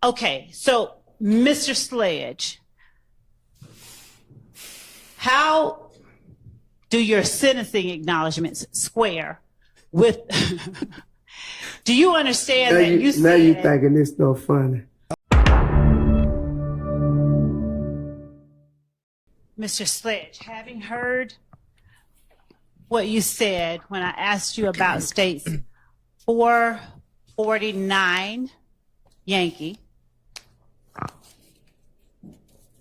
Okay, so Mr. Sledge, how do your sentencing acknowledgments square with? Do you understand that you said? Now you thinking this stuff funny. Mr. Sledge, having heard what you said when I asked you about states 449 Yankee,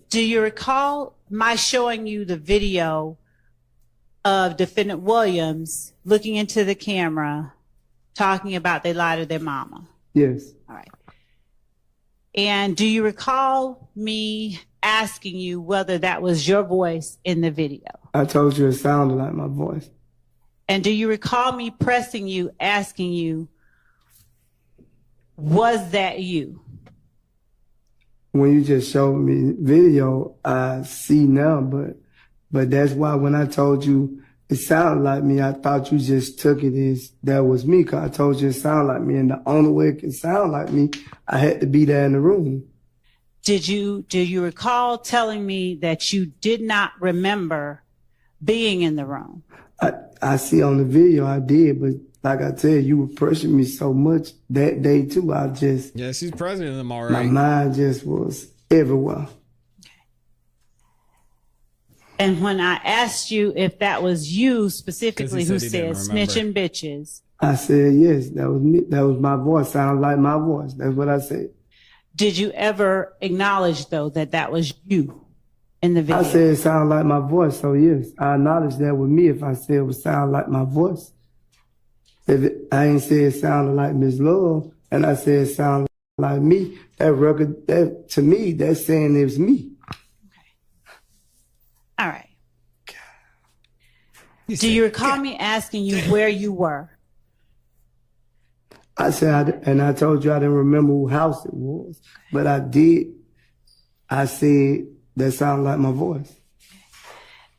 do you recall my showing you the video of Defendant Williams looking into the camera, talking about they lied to their mama? Yes. All right. And do you recall me asking you whether that was your voice in the video? I told you it sounded like my voice. And do you recall me pressing you, asking you, was that you? When you just showed me video, I see now, but that's why when I told you it sounded like me, I thought you just took it as that was me, because I told you it sounded like me, and the only way it can sound like me, I had to be there in the room. Do you recall telling me that you did not remember being in the room? I see on the video I did, but like I tell you were pressuring me so much that day too. I just she's president of them already. My mind just was everywhere. And when I asked you if that was you specifically who said snitching bitches, I said yes, that was me. That was my voice. Sounded like my voice. That's what I said. Did you ever acknowledge though that that was you in the video? I said it sounded like my voice, so yes, I acknowledge that with me if I said it would sound like my voice. I ain't say it sounded like Miss Love, and I said it sounded like me, that record, that to me, that's saying it was me. Okay. All right. Do you recall me asking you where you were? I said, and I told you I didn't remember whose house it was, but I did. I said that sounded like my voice.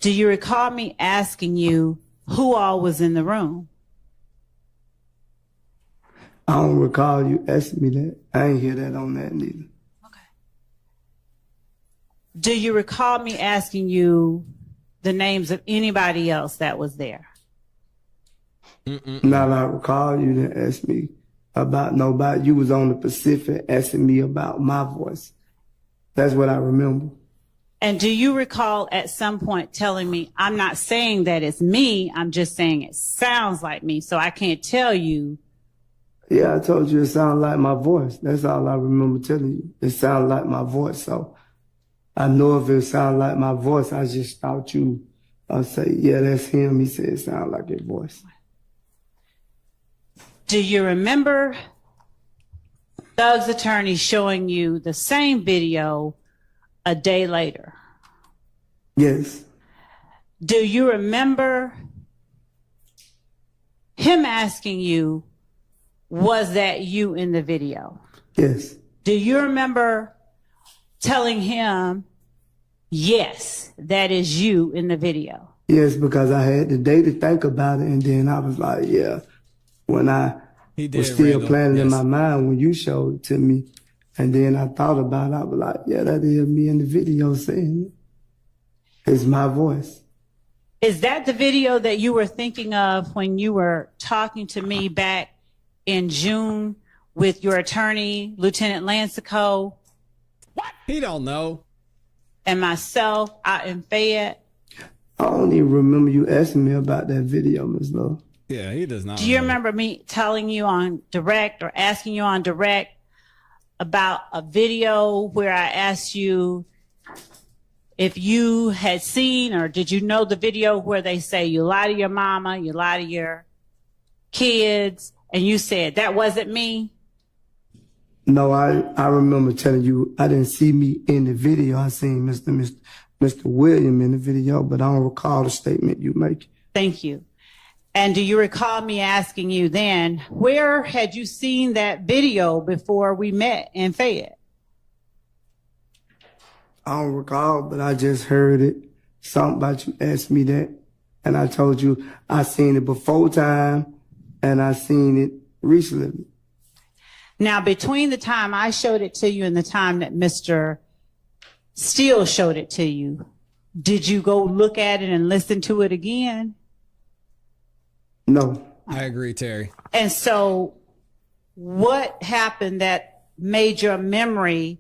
Do you recall me asking you who all was in the room? I don't recall you asking me that. I ain't hear that on that neither. Okay. Do you recall me asking you the names of anybody else that was there? Not I recall you didn't ask me about nobody. You was on the Pacific asking me about my voice. That's what I remember. And do you recall at some point telling me, I'm not saying that it's me, I'm just saying it sounds like me, so I can't tell you? Yeah, I told you it sounded like my voice. That's all I remember telling you. It sounded like my voice. So I know if it sounded like my voice, I just thought you say, yeah, that's him. He said it sounded like his voice. Do you remember Doug's attorney showing you the same video a day later? Yes. Do you remember him asking you, was that you in the video? Yes. Do you remember telling him, yes, that is you in the video? Yes, because I had the day to think about it, and then I was like, yeah. When I was still planning in my mind when you showed it to me, and then I thought about it, I was like, yeah, that is me in the video saying it. It's my voice. Is that the video that you were thinking of when you were talking to me back in June with your attorney, Lieutenant Lansico? What? He don't know. And myself out in Fayette? I don't even remember you asking me about that video, Ms. Love. Yeah, he does not. Do you remember me telling you on direct or asking you on direct about a video where I asked you if you had seen, or did you know the video where they say you lie to your mama, you lie to your kids, and you said that wasn't me? No, I remember telling you I didn't see me in the video. I seen Mr. William in the video, but I don't recall the statement you make. Thank you. And do you recall me asking you then, where had you seen that video before we met in Fayette? I don't recall, but I just heard it. Something about you asked me that. And I told you I seen it before time and I seen it recently. Now, between the time I showed it to you and the time that Mr. Steele showed it to you, did you go look at it and listen to it again? No. I agree, Terry. And so what happened that made your memory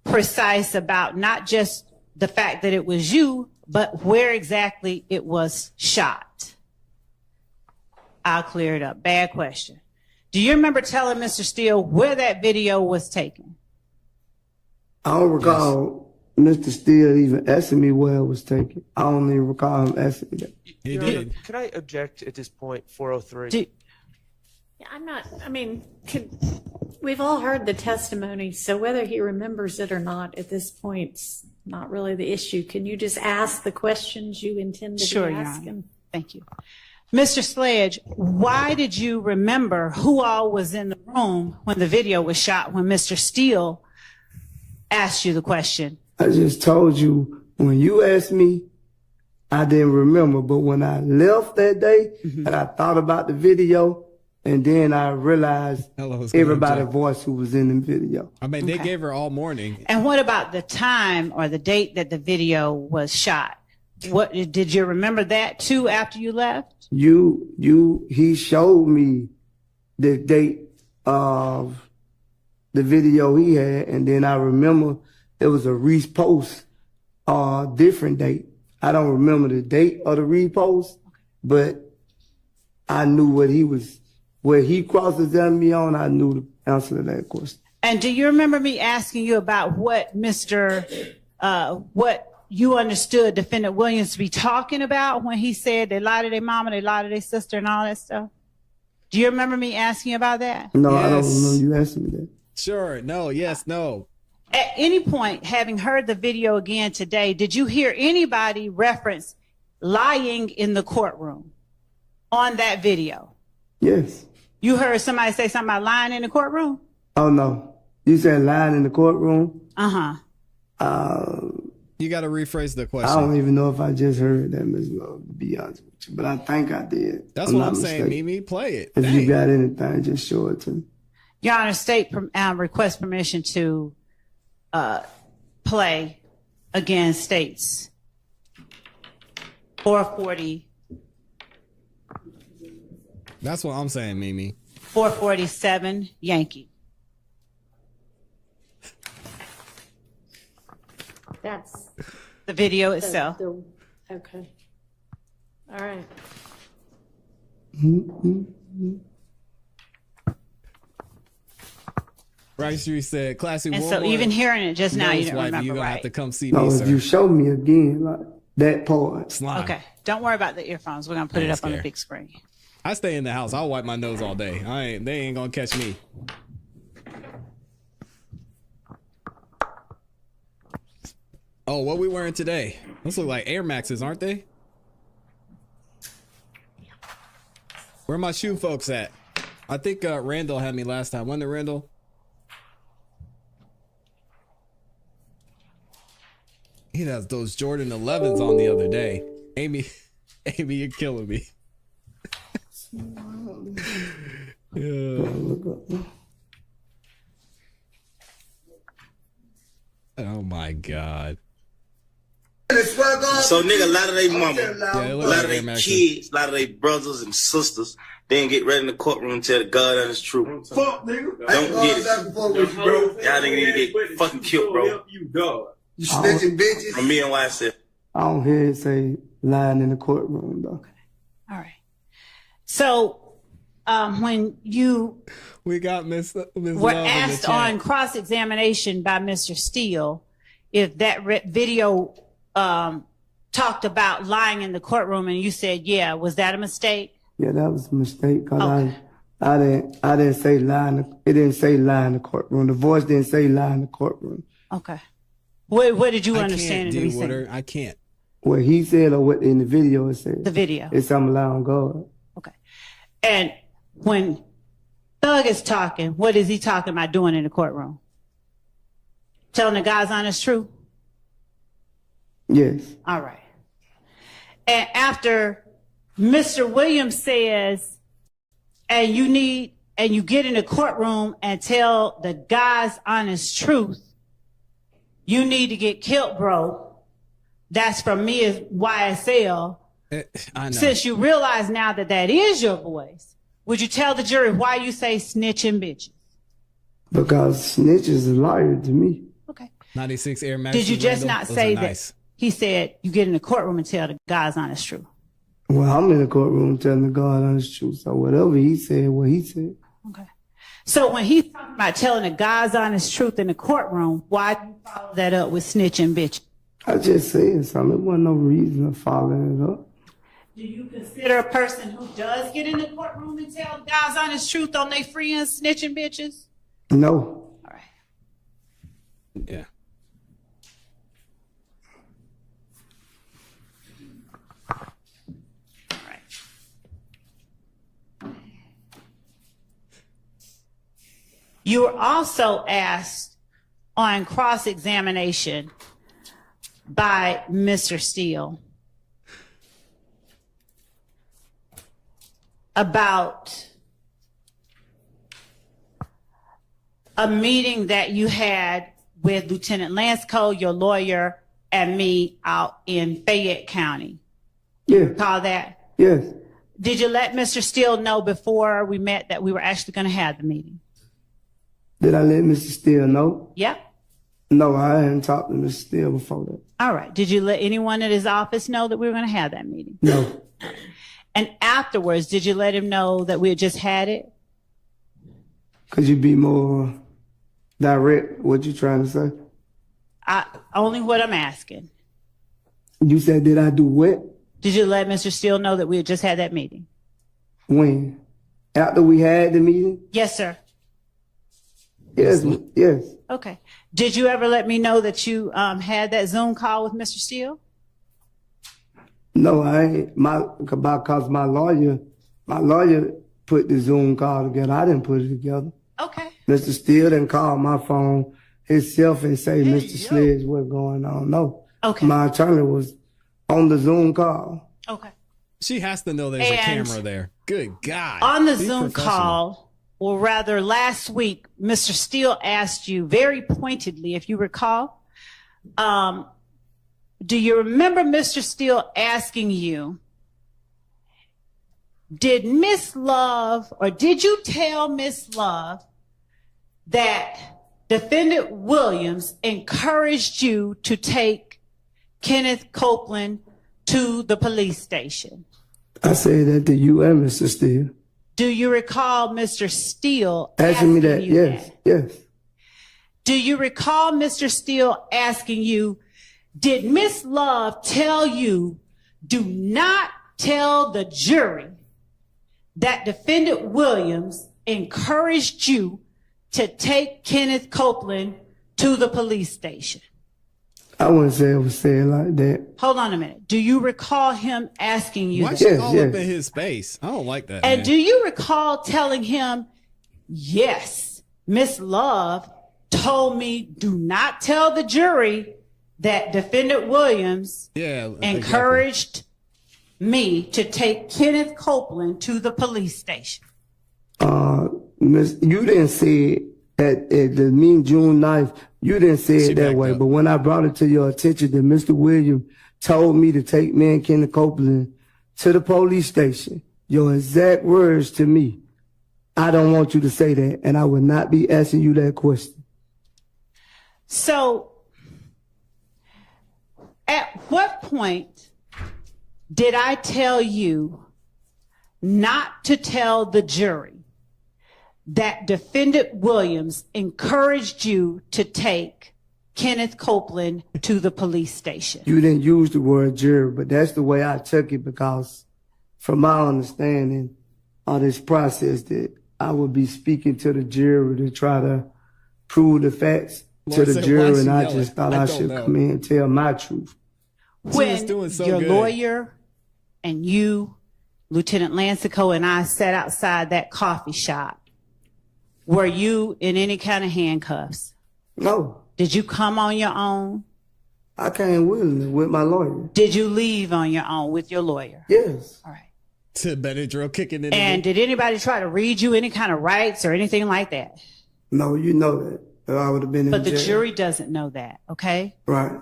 precise about not just the fact that it was you, but where exactly it was shot? I'll clear it up. Bad question. Do you remember telling Mr. Steele where that video was taken? I don't recall Mr. Steele even asking me where it was taken. I don't even recall him asking me that. He Your Honor, did. could I object at this point, 403? Yeah, we've all heard the testimony, so whether he remembers it or not at this point's not really the issue. Can you just ask the questions you intended Sure, to Your ask Honor. him? Thank you. Mr. Sledge, why did you remember who all was in the room when the video was shot, when Mr. Steele asked you the question? I just told you, when you asked me, I didn't remember. But when I left that day and I thought about the video, and then I realized everybody's voice who was in the video. I mean, they gave her all morning. And what about the time or the date that the video was shot? What did you remember that too after you left? He showed me the date of the video he had, and then I remember it was a repost, different date. I don't remember the date of the repost, but I knew where he cross-examined me on, I knew the answer to that question. And do you remember me asking you about what what you understood Defendant Williams to be talking about when he said they lied to their mama, they lied to their sister, and all that stuff? Do you remember me asking you about that? No, I don't Yes. remember you asking me that. Sure. No. Yes. No. At any point, having heard the video again today, did you hear anybody reference lying in the courtroom on that video? Yes. You heard somebody say something about lying in the courtroom? Oh, no. You said lying in the courtroom? Uh-huh. You got to rephrase the I question. don't even know if I just heard that, Ms. Love, to be honest with you. But I think I did. That's what not I'm saying, mistaken. Mimi. Play it. If Dang. you got anything, just show it to me. Your Honor, state request permission to play against states 440, That's what I'm saying, Mimi. 447 Yankee. That's The video itself. okay. All right. Right, she said, "ClassE." And so even hearing it just now, you didn't remember, You're gonna have right? to come see No, me, if sir. you show me again, like that part. Slime. Okay. Don't worry about the earphones. We're going to put it ain't up on the scared. big screen. I stay in the house. I'll wipe my nose all day. They ain't gonna catch me. Oh, what we wearing today? Those look like Air Maxes, aren't they? Where my shoe folks at? I think Randall had me last time. Wasn't it Randall? He has those Jordan 11s on the other day. Amy, you're killing me. Yeah. Oh my God. So nigga, a lot of they mama, Yeah, it a look lot like of Air they Maxes. kids, a lot of they brothers and sisters, they ain't get ready in the courtroom and tell the God that it's true. Fuck, nigga. Don't get it. Y'all Y'all nigga need to get fucking killed, bro. You God. You snitching bitches. From me and YSF. I don't hear it say lying in the courtroom, though. All right. So when you We got Miss were Love in the asked chat. on cross-examination by Mr. Steele if that video talked about lying in the courtroom, and you said, yeah, was that a mistake? Yeah, that was a mistake. Cause Okay. I didn't say lie it didn't say lie in the courtroom. The voice didn't say lie in the courtroom. Okay. What did you I understand can't it to be deal with saying? her. I can't. What he said or what in the video it said. The video. It's something lie on God. Okay. And when Thug is talking, what is he talking about doing in the courtroom? Telling the God's honest truth? Yes. All right. And after Mr. Williams says, and you need and you get in the courtroom and tell the God's honest truth, you need to get killed, bro. That's from me as YSL. I know. Since you realize now that that is your voice, would you tell the jury why you say snitching bitches? Because snitch is a liar to me. Okay. 96 Air Max. Did you just not say that? He said you get in the courtroom and tell the God's honest truth. Well, I'm in the courtroom telling the God honest truth. So whatever he said, what he said. Okay. So when he's talking about telling the God's honest truth in the courtroom, why do you follow that up with snitching bitch? I just said something. There wasn't no reason of following it up. Do you consider a person who does get in the courtroom and tell God's honest truth on their friends snitching bitches? No. All right. Yeah. All right. You were also asked on cross-examination by Mr. Steele about a meeting that you had with Lieutenant Lansco, your lawyer, and me out in Fayette County. Yeah. Call that? Yes. Did you let Mr. Steele know before we met that we were actually going to have the meeting? Did I let Mr. Steele know? Yep. No, I hadn't talked to Mr. Steele before that. All right. Did you let anyone at his office know that we were going to have that meeting? No. And afterwards, did you let him know that we had just had it? Could you be more direct? What you trying to say? Only what I'm asking. You said, did I do what? Did you let Mr. Steele know that we had just had that meeting? When? After we had the meeting? Yes, sir. Yes. Yes. Okay. Did you ever let me know that you had that Zoom call with Mr. Steele? No, I ain't. Because my lawyer put the Zoom call together. I didn't put it together. Okay. Mr. Steele didn't call my phone himself and say, Mr. Sledge, what's going on? No. Okay. My attorney was on the Zoom call. Okay. She has to know there's a And camera there. Good God. On the Be Zoom professional. call, or rather last week, Mr. Steele asked you very pointedly, if you recall, do you remember Mr. Steele asking you, did Miss Love, or did you tell Miss Love that Defendant Williams encouraged you to take Kenneth Copeland to the police station? I said that to you and Mr. Steele. Do you recall Mr. Steele Asking me that? you Yes. that? Yes. Do you recall Mr. Steele asking you, did Miss Love tell you, do not tell the jury that Defendant Williams encouraged you to take Kenneth Copeland to the police station? I wouldn't say it was said like that. Hold on a minute. Do you recall him asking you Why that? she Yes, all yes. up in his face? I don't like that. And man. do you recall telling him, yes, Miss Love told me do not tell the jury that Defendant Williams Yeah, encouraged me to take Kenneth Copeland to the police station? You didn't say it at the meeting June 9th. You didn't say She it that backed way. up. But when I brought it to your attention that Mr. Williams told me to take me and Kenneth Copeland to the police station, your exact words to me, I don't want you to say that, and I would not be asking you that question. So, at what point did I tell you not to tell the jury that Defendant Williams encouraged you to take Kenneth Copeland to the police station? You didn't use the word jury, but that's the way I took it because from my understanding of this process that I would be speaking to the jury to try to prove the facts to Lord the said, jury, "Why and she I yelling?" just thought I I don't should know. come in and tell my truth. When doing so your good. lawyer and you, Lieutenant Lancico, and I sat outside that coffee shop, were you in any kind of handcuffs? No, Did you come on your own? I came willingly with my lawyer. Did you leave on your own with your lawyer? Yes. All right. To Benadryl kicking in. And did anybody try to read you any kind of rights or anything like that? No, you know that. Or I would have been in But the jail. jury doesn't know that, okay? Right.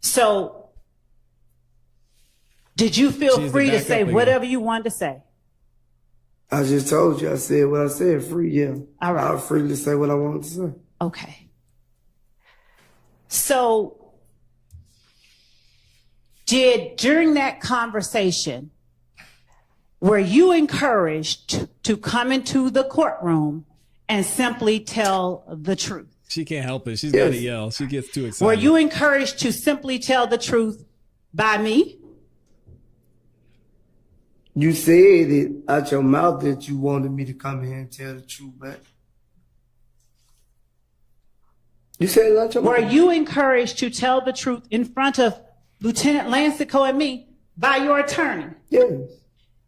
So did you feel She's the free to backup say again. whatever you wanted to say? I just told you. I said what I said. Free, yeah. All right. I was free to say what I wanted to say. Okay. So during that conversation, were you encouraged to come into the courtroom and simply tell the truth? She can't help it. She's Yes. got to yell. She gets too excited. Were you encouraged to simply tell the truth by me? You said it out your mouth that you wanted me to come here and tell the truth, but you said it out your Were mouth. you encouraged to tell the truth in front of Lieutenant Lancico and me by your attorney? Yes.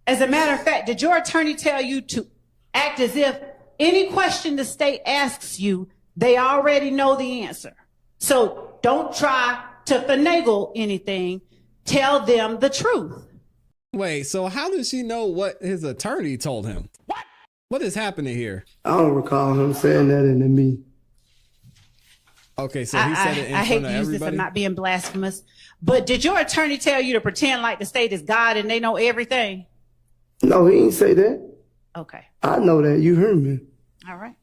As a matter of fact, did your attorney tell you to act as if any question the state asks you, they already know the answer? So don't try to finagle anything. Tell them the truth. Wait, so how does she know what his attorney told him? What is happening here? I don't recall him saying that into me. Okay, so he said it in I hate front to of use this. I'm everybody? not being blasphemous. But did your attorney tell you to pretend like the state is God and they know everything? No, he didn't say that. Okay. I know that. You heard me. All right.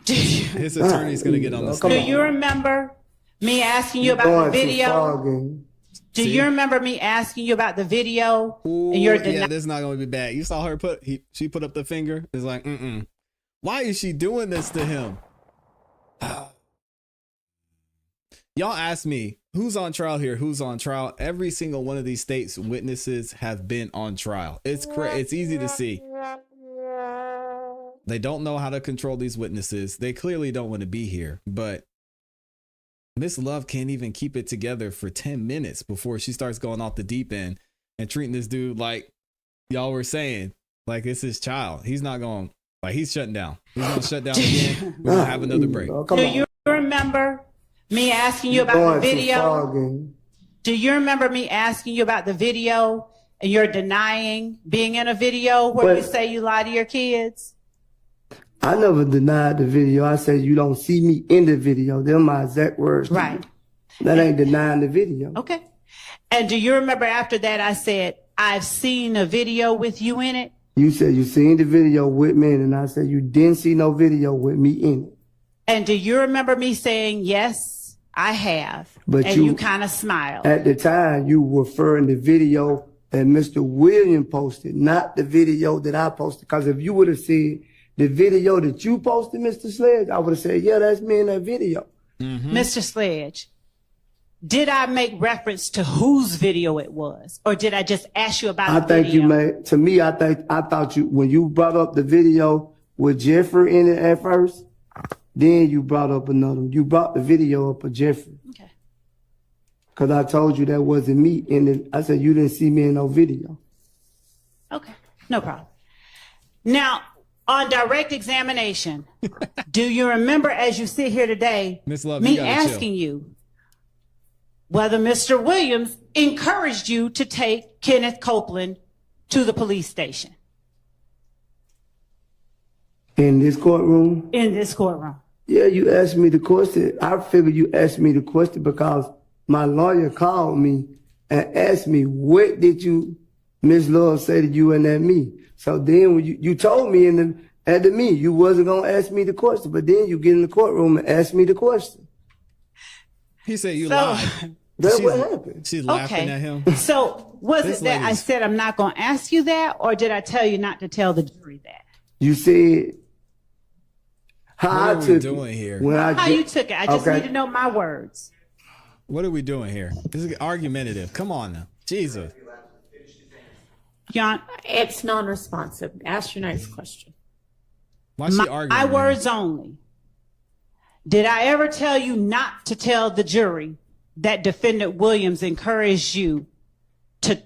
Do you, His attorney's going to get on the Come do stand. you remember me asking you about Going the too video? far again. Do you remember me asking you about the video? Ooh, and your yeah, this is not going to be bad. You saw her she put up the finger. It's like, why is she doing this to him? Y'all ask me, who's on trial here? Who's on trial? Every single one of these states' witnesses have been on trial. It's easy to see. They don't know how to control these witnesses. They clearly don't want to be here. But Miss Love can't even keep it together for 10 minutes before she starts going off the deep end and treating this dude like y'all were saying, like it's his child. He's not going, like he's shutting down. He's going to shut down again. We're going to have another break. Oh, come Do on. you remember me asking you about Going the too video? far again. Do you remember me asking you about the video and you're denying being in a video where you But- say you lie to your kids? I never denied the video. I said you don't see me in the video. They're my exact words. to Right. you. That ain't denying the video. Okay. And do you remember after that I said, I've seen a video with you in it? You said you seen the video with me, and I said you didn't see no video with me in it. And do you remember me saying, yes, I have? But and you kind of smiled. At the time, you were referring to the video that Mr. William posted, not the video that I posted. Because if you would have said the video that you posted, Mr. Sledge, I would have said, yeah, that's me in that video. Mr. Sledge, did I make reference to whose video it was? Or did I just ask you about I the think video? you made, to me, I thought you, when you brought up the video with Jeffrey in it at first, then you brought up another, you brought the video up of Jeffrey. Okay. Cause I told you that wasn't me in it. I said, you didn't see me in no video. Okay. No problem. Now, on direct examination, do you remember as you sit here today, Miss Love, you me gotta asking you whether Mr. Williams encouraged you to take Kenneth Copeland to the police station In this courtroom, in this courtroom? yeah, you asked me the question. I figured you asked me the question because my lawyer called me and asked me, what did you, Miss Love, say to you and that me? So then when you told me at the me, you wasn't going to ask me the question, but then you get in the courtroom and ask me the question. He said you So- lied. That's She's- what happened. She's laughing at him. So was This it that I lady's- said I'm not going to ask you that, or did I tell you not to tell the jury that? You said how What I are we took doing it. here? When I How get- you took it? I just Okay. need to know my words. What are we doing here? This is argumentative. Come on now. Jesus. Yon, It's non-responsive. Ask your next question. Why is she arguing? my man? words only. Did I ever tell you not to tell the jury that Defendant Williams encouraged you to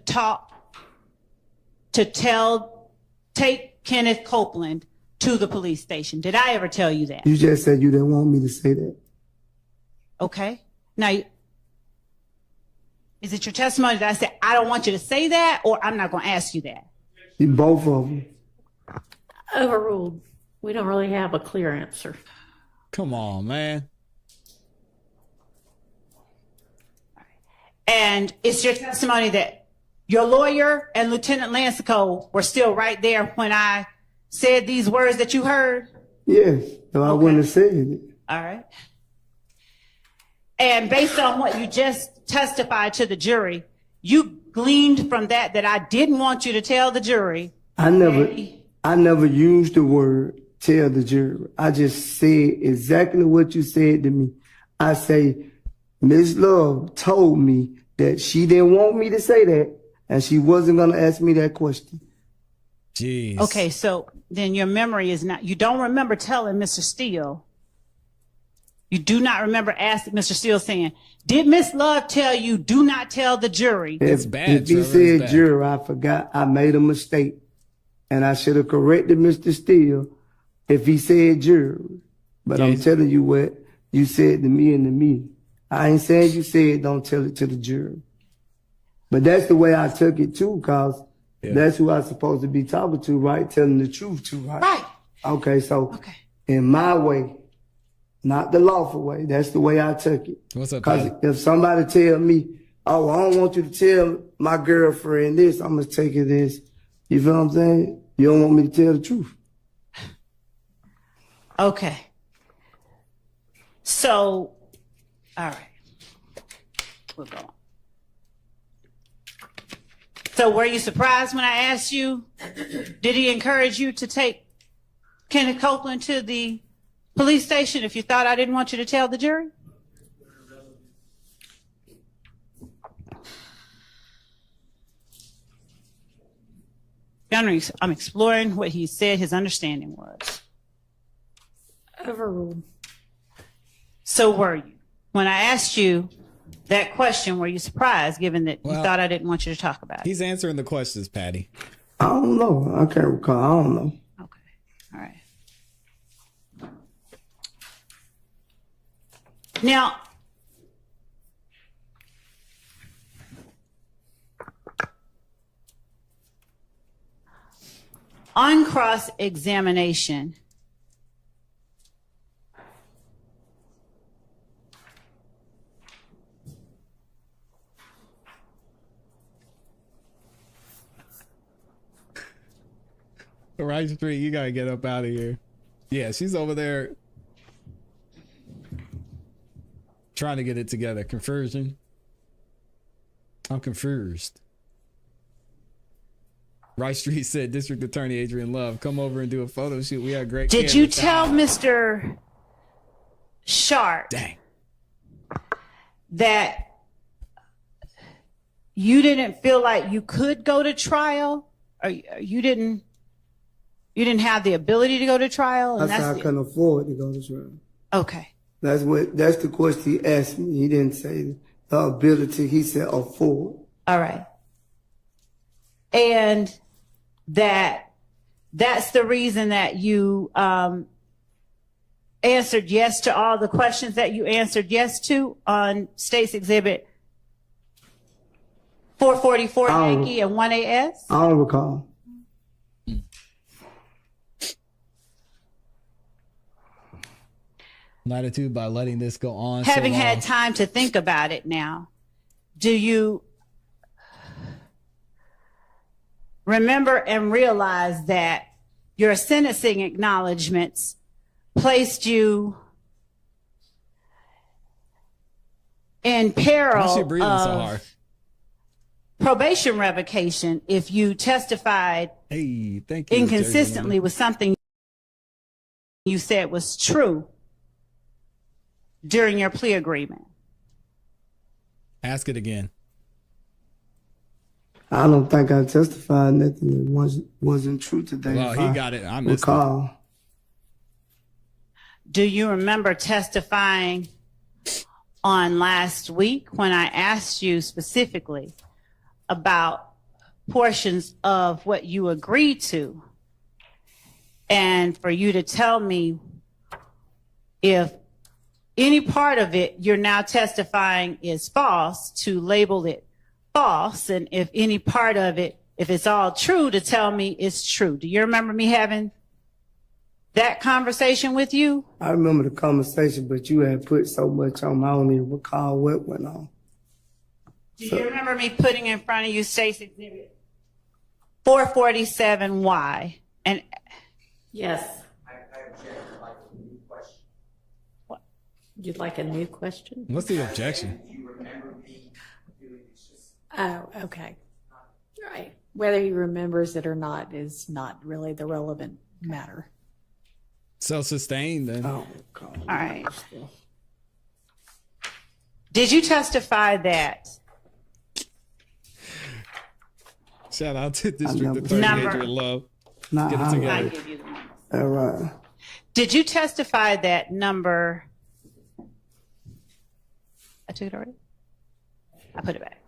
take Kenneth Copeland to the police station? Did I ever tell you that? You just said you didn't want me to say that. Okay. Now, Is it your testimony that I said, I don't want you to say that, or I'm not going to ask you that? Both of them. Overruled. We don't really have a clear answer. Come on, man. And it's your testimony that your lawyer and Lieutenant Lansico were still right there when I said these words that you heard? Yes, so I wouldn't have said it. All right. And based on what you just testified to the jury, you gleaned from that I didn't want you to tell the jury. I never used the word tell the jury. I just said exactly what you said to me. I say, Ms. Love told me that she didn't want me to say that, and she wasn't going to ask me that question. Jeez. Okay, so then your memory is not, you don't remember telling Mr. Steele. You do not remember asking Mr. Steele saying, did Miss Love tell you do not tell the jury? It's bad, If he Trevor, said it's bad. jury, I forgot. I made a mistake. And I should have corrected Mr. Steele if he said jury. But I'm telling you what you said to me in the meeting. I ain't saying you said don't tell it to the jury. But that's the way I took it too, cause that's who I'm supposed to be talking to, right? Telling the truth to, right? Right. Okay, so in my way, not the lawful way, that's the way I took it. What's up, Cause Patty? if somebody tell me, oh, I don't want you to tell my girlfriend this, I'm gonna take it this. You feel what I'm saying? You don't want me to tell the truth. Okay. So, all right. We'll go on. So were you surprised when I asked you, did he encourage you to take Kenneth Copeland to the police station if you thought I didn't want you to tell the jury? I'm exploring what he said his understanding was. Overruled. So were you? When I asked you that question, were you surprised given that you thought I didn't want you to talk about it? He's answering the questions, Patty. I don't know. I can't recall. I don't know. Okay. All right. Now, on cross-examination, Right Street, you gotta get up out of here. Yeah, she's over there trying to get it together. Conversion. I'm confused. Right Street said, District Attorney Adriane Love, come over and do a photo shoot. We had great. did you tell Mr. Sharp Dang. that you didn't feel like you could go to trial, or you didn't have the ability to go to trial? And That's how I couldn't afford to go to trial. okay. That's the question he asked me. He didn't say the ability. He said afford. All right. And that's the reason that you answered yes to all the questions that you answered yes to on State's Exhibit 444 Yankee and 1AS? I don't recall. Latitude by letting this go on. Having so long. had time to think about it now, do you remember and realize that your sentencing acknowledgments placed you in Why is she peril breathing so of hard? probation revocation if you testified Hey, thank you. inconsistently with something you said was true during your plea agreement? Ask it again. I don't think I testified nothing that wasn't true today. Well, if he I got it. I missed it. recall. Do you remember testifying on last week when I asked you specifically about portions of what you agreed to, and for you to tell me if any part of it you're now testifying is false, to label it false, and if any part of it, if it's all true, to tell me it's true. Do you remember me having that conversation with you? I remember the conversation, but you had put so much on, I don't even recall what went on. Do you remember me putting in front of you State's Exhibit 447Y? And Yes. I object to like a new question. You'd like a new question? What's the objection? Do you remember me doing this? Just Oh, okay. Right. Whether he remembers it or not is not really the relevant matter. Self-sustained then. Oh, God. all right. Did you testify that Shout out to District never- Attorney Number. Adriane Love. Nah, Get it I- together. I give you the number? All right. Did you testify that number? I took it already. I put it back.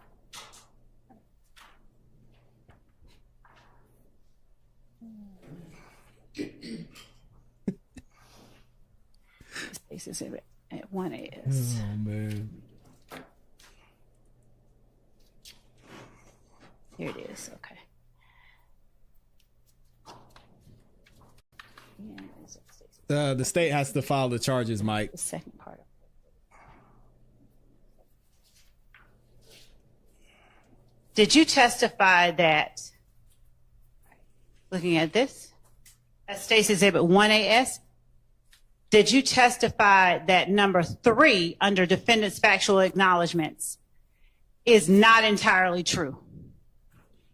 This is it. At 1AS. Oh man. Here it is. Okay. Yeah, it's The state has to file the charges, Mike. the second part of it. Did you testify that, looking at this, at State's Exhibit 1AS, did you testify that number 3 under defendant's factual acknowledgments is not entirely true?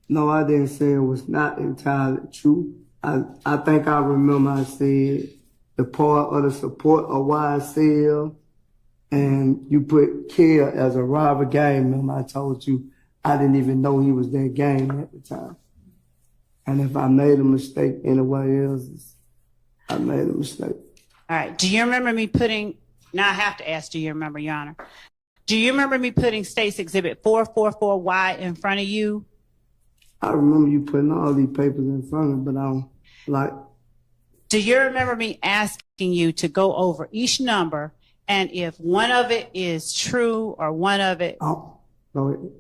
No, I didn't say it was not entirely true. I think I remember I said the part of the support of YSL, and you put Care as a rival gang member. I told you I didn't even know he was that gang at the time. And if I made a mistake anywhere else, I made a mistake. All right. Do you remember me putting, now I have to ask, do you remember, Your Honor? Do you remember me putting State's Exhibit 444Y in front of you? I remember you putting all these papers in front of me, but I don't like. Do you remember me asking you to go over each number, and if one of it is true or one of it, Oh, go ahead.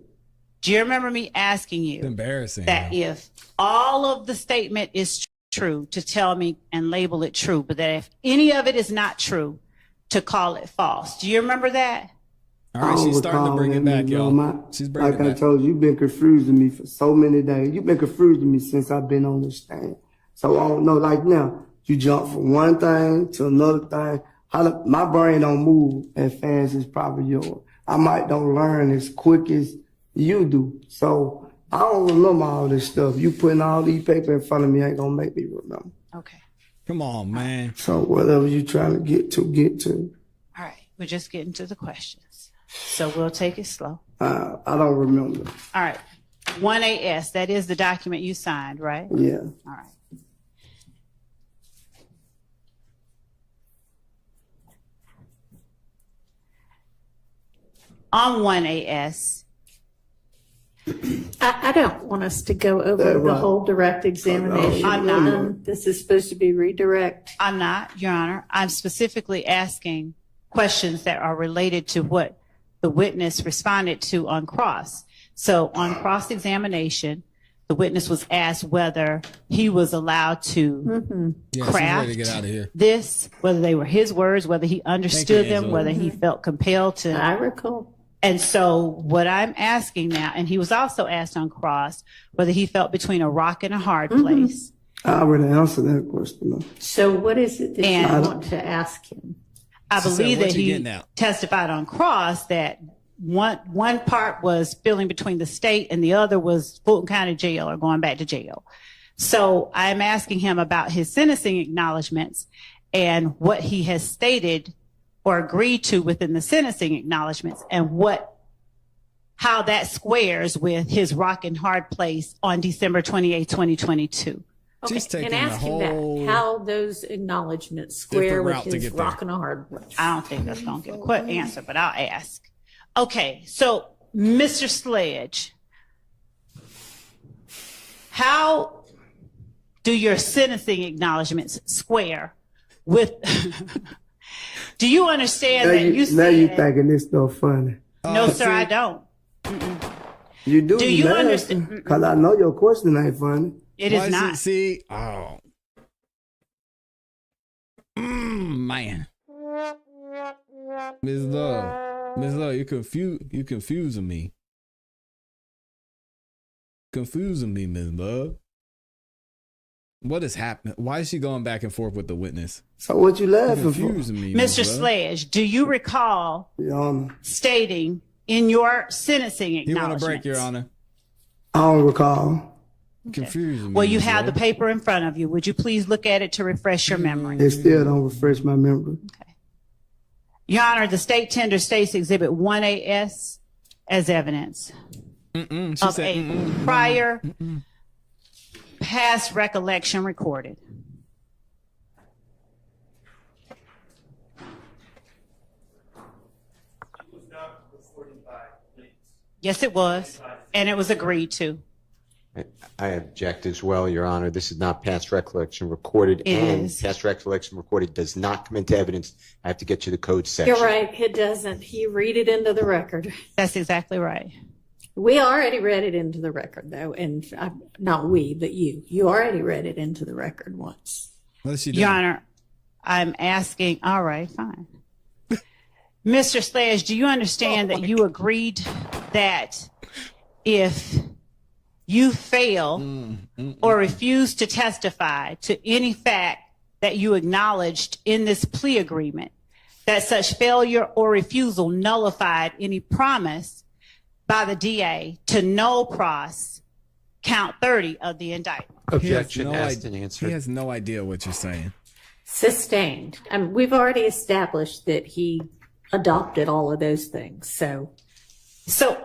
do you remember me asking It's you embarrassing. that if all of the statement is true, to tell me and label it true, but that if any of it is not true, to call it false? Do you remember that? All right, she's starting to bring it back, y'all. She's bringing Like it I back. told you, you've been confusing me for so many days. You've been confusing me since I've been on this stand. So I don't know, like now, you jump from one thing to another thing. My brain don't move as fast as probably yours. I might don't learn as quick as you do. So I don't remember all this stuff. You putting all these papers in front of me ain't gonna make me remember. Okay. Come on, man. So whatever you trying to get to. All right. We're just getting to the questions. So we'll take it slow. I don't remember. All right. 1AS, that is the document you signed, right? Yeah. All right. On 1AS, I don't want us to go over That the right. whole direct examination. I'm not. This is supposed to be redirect. I'm not, Your Honor. I'm specifically asking questions that are related to what the witness responded to on cross. So on cross-examination, the witness was asked whether he was allowed to Yeah, she's craft ready to get out of here. this, whether they were his words, whether he understood them, Angela. whether he felt compelled to. I recall. And so what I'm asking now, and he was also asked on cross whether he felt between a rock and a hard place. I already answered that question. Though. So what is it that And- you want to ask him? I She said, believe "What that you he getting at?" testified on cross that one part was feeling between the state and the other was Fulton County Jail or going back to jail. So I'm asking him about his sentencing acknowledgments and what he has stated or agreed to within the sentencing acknowledgments and how that squares with his rock and hard place on December 28, 2022. She's taking and the ask him whole that, how those acknowledgements square different with route to his get there. rock and a hard place. I don't think that's going to get a quick answer, but I'll ask. Okay, so Mr. Sledge, how do your sentencing acknowledgments square with? Do you understand Now that you you now you said? thinking this stuff funny. No, sir, I don't. You do you laughing, understand? because I know your question ain't funny. It Why is not. See, oh, man, Miss Love, you confusing me. Confusing me, Miss Love. What is happening? Why is she going back and forth with the witness? So what you laughing for? Confusing me, Mr. Miss Love. Sledge, do you recall Your Honor, stating in your sentencing You want acknowledgments? to break, Your Honor? I don't recall. Confusing me. Well, you Miss have the Love. paper in front of you. Would you please look at it to refresh your memory? It still don't refresh my memory. Your Honor, the state tender states Exhibit 1AS as evidence She of said, a prior past recollection recorded. Yes, it was, and it was agreed to. I object as well, Your Honor. This is not past recollection recorded, It and is. past recollection recorded does not come into evidence. I have to get you the code section. You're right, it doesn't. You read it into the record. That's exactly right. We already read it into the record, though, and not we, but you. You already read it into the record once. What is she doing? Your Honor, I'm asking, all right, fine. Mr. Sledge, do you understand that you agreed that if you fail or refuse to testify to any fact that you acknowledged in this plea agreement, that such failure or refusal nullified any promise by the DA to null pros count 30 of the indictment? Objection He has no asked and answered. He has no idea what you're saying. Sustained. We've already established that he adopted all of those things, so. So What's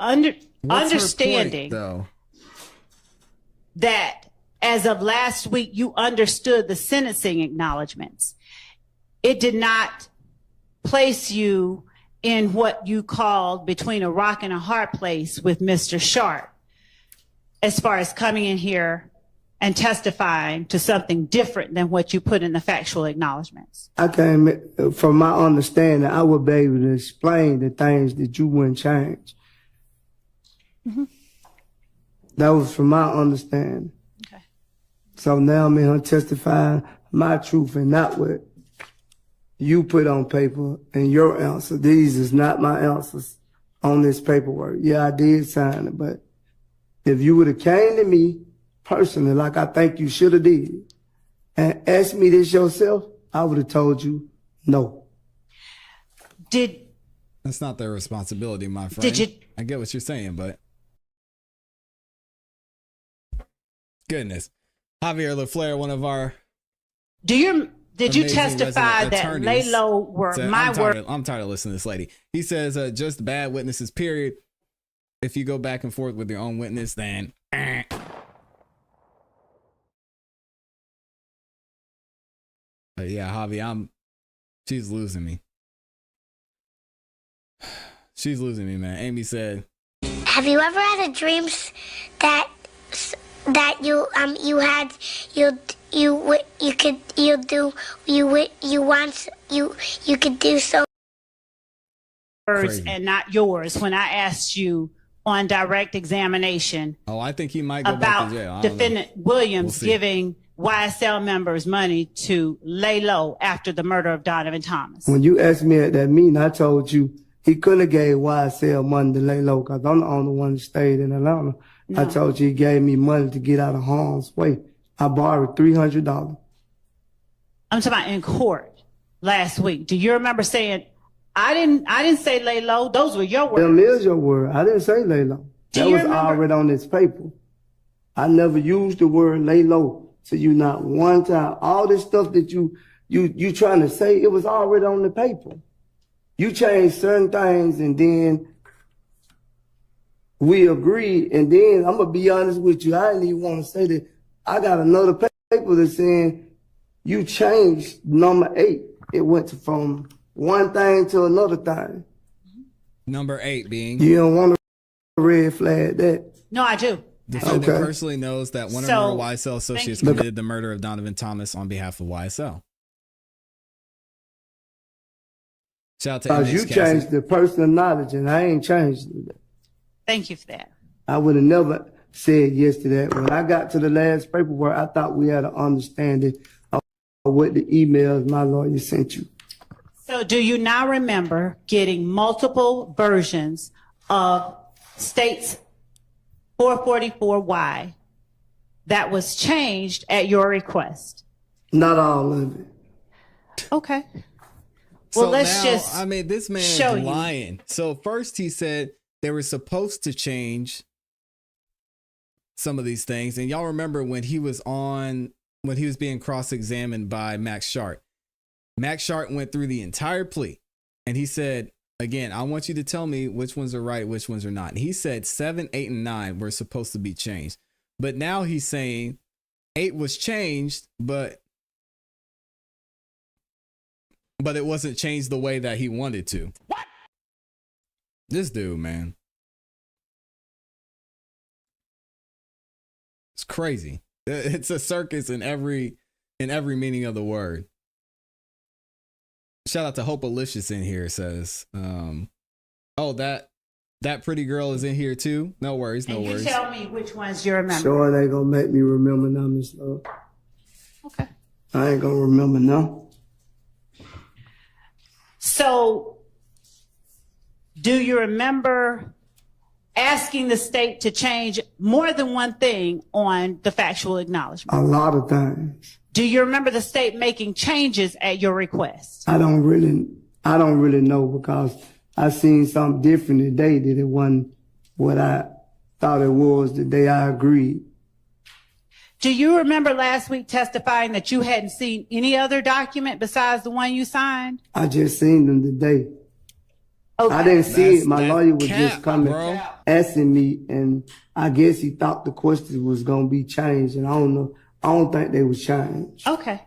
understanding her point, though? that as of last week, you understood the sentencing acknowledgments. It did not place you in what you called between a rock and a hard place with Mr. Sharp, as far as coming in here and testifying to something different than what you put in the factual acknowledgments. I came, from my understanding, I would be able to explain the things that you wouldn't change. That was from my understanding. Okay. So now I'm in here testifying my truth and not what you put on paper and your answer. These is not my answers on this paperwork. Yeah, I did sign it, but if you would have came to me personally, like I think you should have did, and asked me this yourself, I would have told you no. That's not their responsibility, my friend. Did you? I get what you're saying, but goodness, Javier LaFleur, one of our Did you amazing testify resident that attorneys, Laylo were said, my word? I'm tired of listening to this lady. He says, just bad witnesses, period. If you go back and forth with your own witness, then But yeah, Javi, she's losing me. She's losing me, man. Amy said, Have you ever had a dreams that you could do so Words Crazy. and not yours when I asked you on direct examination oh, I think he might go back about to jail. I don't know. defendant Williams We'll see. giving YSL members money to lay low after the murder of Donovan Thomas. When you asked me at that meeting, I told you he couldn't have gave YSL money to lay low because I'm the only one that stayed in Atlanta. I told you he gave me money to get out of harm's way. I borrowed $300. I'm talking about in court last week. Do you remember saying, I didn't say lay low. Those were your words. Them is your word. I didn't say lay low. Do That you was remember- already on this paper. I never used the word lay low to you not one time. All this stuff that you trying to say, it was already on the paper. You changed certain things and then we agreed. And then I'm going to be honest with you. I didn't even want to say that. I got another paper that's saying you changed number 8. It went from one thing to another thing. Number 8 being You don't want to red flag that. No, I do. defendant Okay. personally knows that one So, or more YSL associates you. committed the murder of Donovan Thomas on behalf of YSL. Shout out to Because MX you Cassie. changed the personal knowledge and I ain't changed it. Thank you for that. I would have never said yes to that. When I got to the last paperwork, I thought we had an understanding of what the emails my lawyer sent you. So do you now remember getting multiple versions of state's 444Y that was changed at your request? Not all of it. Okay. Well, So let's now, just I mean, this show man's you. lying. So first he said they were supposed to change some of these things. And y'all remember when he was being cross-examined by Max Sharp. Max Sharp went through the entire plea and he said, again, I want you to tell me which ones are right, which ones are not. And he said 7, 8, and 9 were supposed to be changed. But now he's saying 8 was changed, but it wasn't changed the way that he wanted to. What? This dude, man. It's crazy. It's a circus in every meaning of the word. Shout out to Hope Alicious in here, says, oh, that pretty girl is in here too. No worries, no and worries. you tell me which ones you remember. Sure, they gonna make me remember them and stuff. Okay. I ain't gonna remember none. So do you remember asking the state to change more than one thing on the factual acknowledgement? A lot of times. Do you remember the state making changes at your request? I don't really know because I seen something different today that it wasn't what I thought it was the day I agreed. Do you remember last week testifying that you hadn't seen any other document besides the one you signed? I just seen them today. Okay. I didn't see it. My That's lawyer was cap, just coming, bro. asking me, and I guess he thought the questions was gonna be changed, and I don't know. I don't think they was changed. Okay.